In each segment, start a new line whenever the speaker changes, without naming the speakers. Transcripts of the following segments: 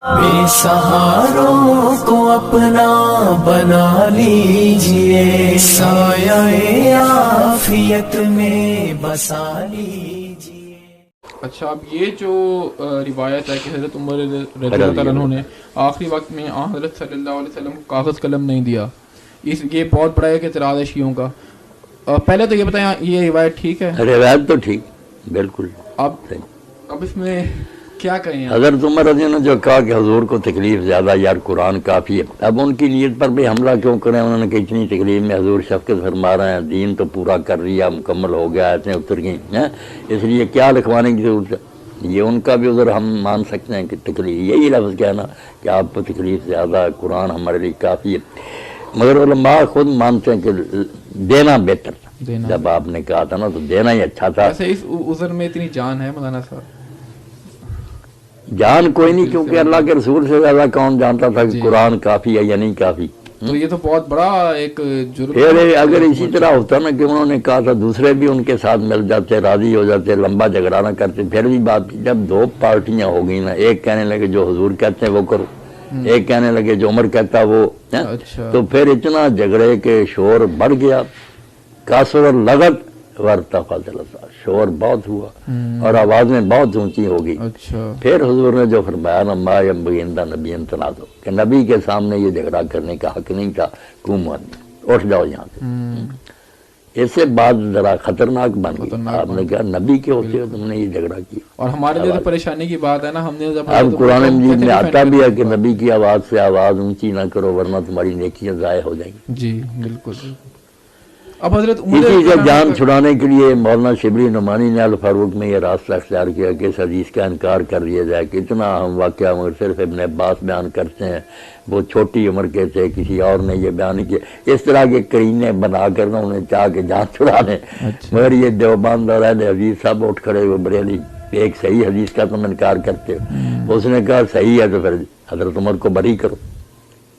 بے سہاروں کو اپنا بنا لیجئے، سایہ عافیت میں بسا لیجئے۔
اچھا، اب یہ جو روایت ہے کہ حضرت عمر رضی اللہ عنہ نے آخری وقت میں حضرت صلی اللہ علیہ وسلم کو کاغذ قلم نہیں دیا، یہ بہت بڑا ایک اعتراض ہے شیعوں کا۔ پہلے تو یہ بتائیں یہ روایت ٹھیک ہے؟
روایت تو ٹھیک بالکل۔
اب اس میں کیا کہیں؟
حضرت عمر رضی اللہ عنہ جو کہا کہ حضور کو تکلیف زیادہ، یار قرآن کافی ہے، اب ان کی نیت پر بھی حملہ کیوں کریں؟ انہوں نے کہ اتنی تکلیف میں حضور شفقت فرما رہے ہیں، دین تو پورا کر لیا، مکمل ہو گیا، ایسے اتر گئی ہیں، اس لیے کیا لکھوانے کی ضرورت ہے؟ یہ ان کا بھی عذر ہم مان سکتے ہیں کہ تکلیف، یہی لفظ کہنا کہ آپ کو تکلیف زیادہ ہے، قرآن ہمارے لیے کافی ہے، مگر علماء خود مانتے ہیں کہ دینا بہتر تھا۔ جب آپ نے کہا تھا نا تو دینا ہی اچھا تھا۔
ویسے اس عذر میں اتنی جان ہے مولانا صاحب؟
جان کوئی نہیں، کیونکہ اللہ کے رسول سے زیادہ کون جانتا تھا کہ قرآن کافی ہے یا نہیں کافی۔
تو یہ تو بہت بڑا ایک جرم۔
پھر اگر اسی طرح ہوتا نا کہ انہوں نے کہا تھا، دوسرے بھی ان کے ساتھ مل جاتے، راضی ہو جاتے، لمبا جھگڑا نہ کرتے، پھر بھی بات، جب دو پارٹیاں ہو گئی نا، ایک کہنے لگے جو حضور کہتے ہیں وہ کرو، ایک کہنے لگے جو عمر کہتا وہ، تو پھر اتنا جھگڑے کے شور بڑھ گیا، کاسر لغت ورتفع جلسہ، شور بہت ہوا اور آوازیں بہت اونچی ہو گئی۔ پھر حضور نے جو فرمایا نا، ما ينبغي عند نبی تنازع، کہ نبی کے سامنے یہ جھگڑا کرنے کا حق نہیں تھا، قوموا اٹھ جاؤ یہاں سے۔ اس سے بعد ذرا خطرناک بن گئی، آپ نے کہا نبی کے ہوتے ہو تم نے یہ جھگڑا کیا،
اور ہمارے لیے تو پریشانی کی بات ہے نا، ہم نے
اب قرآن مجید میں آتا بھی ہے کہ نبی کی آواز سے آواز اونچی نہ کرو ورنہ تمہاری نیکیاں ضائع ہو جائیں گی۔
جی بالکل۔ اب حضرت
اسی سے جان چھڑانے کے لیے مولانا شبلی نعمانی نے الفاروق میں یہ راستہ اختیار کیا کہ اس حدیث کا انکار کر دیا جائے کہ اتنا اہم واقعہ مگر صرف ابن عباس بیان کرتے ہیں، وہ چھوٹی عمر کے تھے، کسی اور نے یہ بیان کیا، اس طرح کے کرینے بنا کر نہ انہیں چاہ کے جان چھڑا لیں۔ مگر یہ دیوبند اور اہل حدیث سب اٹھ کھڑے ہوئے، بریلی ایک صحیح حدیث کا تم انکار کرتے ہو، اس نے کہا صحیح ہے تو پھر حضرت عمر کو بری کرو،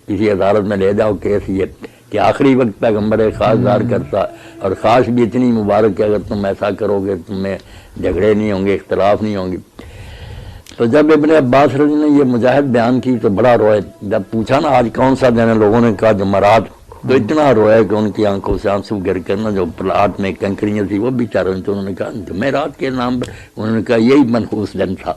کسی عدالت میں لے جاؤ کیس یہ کہ آخری وقت پیغمبر خاص ظاہر کرتا، اور خاص بھی اتنی مبارک ہے، اگر تم ایسا کرو گے تم میں جھگڑے نہیں ہوں گے، اختلاف نہیں ہوں گے۔ تو جب ابن عباس رضی نے یہ مجاہد بیان کی تو بڑا روئے، جب پوچھا نا آج کون سا دن ہے، لوگوں نے کہا جمعرات، تو اتنا روئے کہ ان کی آنکھوں سے آنسو گر کر نا جو پلاٹ میں کنکریاں تھی وہ بھی چاروں، تو انہوں نے کہا جمعرات کے نام پر، انہوں نے کہا یہی منحوس دن تھا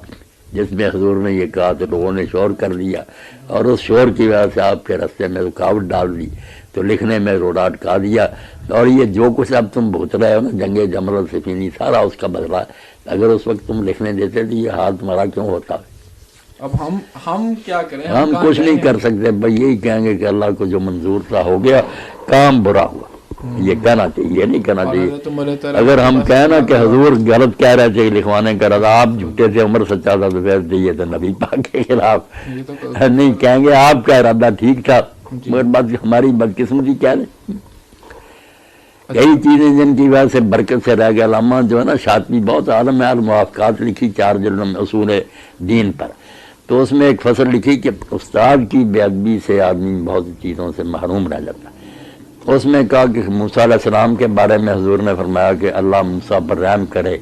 جس میں حضور نے یہ کہا، تو لوگوں نے شور کر لیا، اور اس شور کی وجہ سے آپ کے رستے میں رکاوٹ ڈال دی، تو لکھنے میں روڑا اٹکا دیا، اور یہ جو کچھ اب تم بھوت رہے ہو نا، جنگ جمل الصفینی، سارا اس کا بدلہ ہے۔ اگر اس وقت تم لکھنے دیتے تو یہ حال تمہارا کیوں ہوتا؟
اب ہم کیا کریں؟
ہم کچھ نہیں کر سکتے، بھائی یہی کہیں گے کہ اللہ کو جو منظور تھا ہو گیا، کام برا ہوا، یہ کہنا چاہیے، یہ نہیں کہنا چاہیے۔ اگر ہم کہنا کہ حضور غلط کہہ رہے تھے لکھوانے کا ارادہ، آپ جھوٹے تھے، عمر سچا تھا، تو پھر یہ تو نبی پاک کے خلاف نہیں، کہیں گے آپ کا ارادہ ٹھیک تھا، مگر بات ہماری بدقسمتی کیا ہے، کئی چیزیں جن کی وجہ سے برکت سے رہ گیا۔ علامہ جو ہے نا شاطبی بہت عالم ہے، الموافقات لکھی 4 جلدوں میں اصول دین پر، تو اس میں ایک فصل لکھی کہ استاد کی بے ادبی سے آدمی بہت چیزوں سے محروم رہ جاتا ہے۔ اس میں کہا کہ موسیٰ علیہ السلام کے بارے میں حضور نے فرمایا کہ اللہ موسیٰ پر رحم کرے،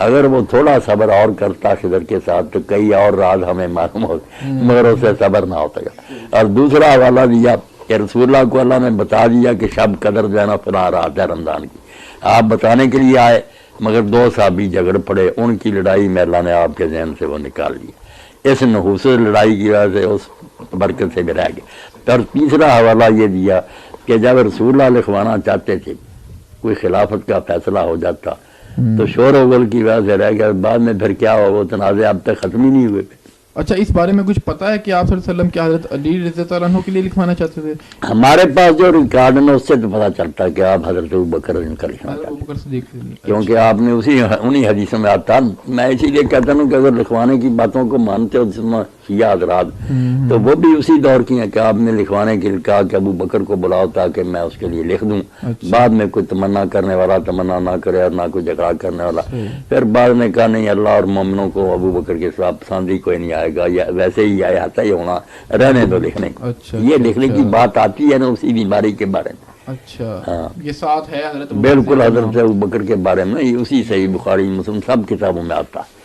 اگر وہ تھوڑا صبر اور کرتا خضر کے ساتھ تو کئی اور راز ہمیں معلوم ہوتے، مگر اسے صبر نہ ہوتا۔ اور دوسرا حوالہ دیا کہ رسول اللہ کو اللہ نے بتا دیا کہ شب قدر جو ہے نا فلاں رات ہے رمضان کی، آپ بتانے کے لیے آئے، مگر 2 صحابی جھگڑ پڑے، ان کی لڑائی میں اللہ نے آپ کے ذہن سے وہ نکال لیا، اس نحوس لڑائی کی وجہ سے اس برکت سے بھی رہ گئے۔ اور تیسرا حوالہ یہ دیا کہ جب رسول اللہ لکھوانا چاہتے تھے، کوئی خلافت کا فیصلہ ہو جاتا تو شور و غل کی وجہ سے رہ گیا، بعد میں پھر کیا ہوا، وہ تنازع اب تک ختم ہی نہیں ہوئے۔
اچھا، اس بارے میں کچھ پتا ہے کہ آپ صلی اللہ علیہ وسلم کیا حضرت علی رضی اللہ عنہ کے لیے لکھوانا چاہتے تھے؟
ہمارے پاس جو ریکارڈ ہے اس سے تو پتہ چلتا ہے کہ آپ حضرت ابوبکر کا لکھنا چاہتے ہیں، کیونکہ آپ نے انہی حدیثوں میں آتا۔ میں اسی لیے کہتا ہوں کہ اگر لکھوانے کی باتوں کو مانتے ہو جس میں شیعہ حضرات، تو وہ بھی اسی دور کی ہیں کہ آپ نے لکھوانے کے لیے کہا کہ ابو بکر کو بلاؤ تاکہ میں اس کے لیے لکھ دوں، بعد میں کوئی تمنا کرنے والا تمنا نہ کرے اور نہ کوئی جھگڑا کرنے والا، پھر بعد نے کہا نہیں، اللہ اور مومنوں کو ابو بکر کے ساتھ پسندی کوئی نہیں آئے گا، یا ویسے ہی آیا تھا، یہ ہونا رہنے دو لکھنے، یہ لکھنے کی بات آتی ہے نا اسی بیماری کے بارے میں۔
اچھا، یہ ساتھ ہے حضرت
بالکل حضرت ابوبکر کے بارے میں، اسی صحیح بخاری مسلم سب کتابوں میں آتا ہے۔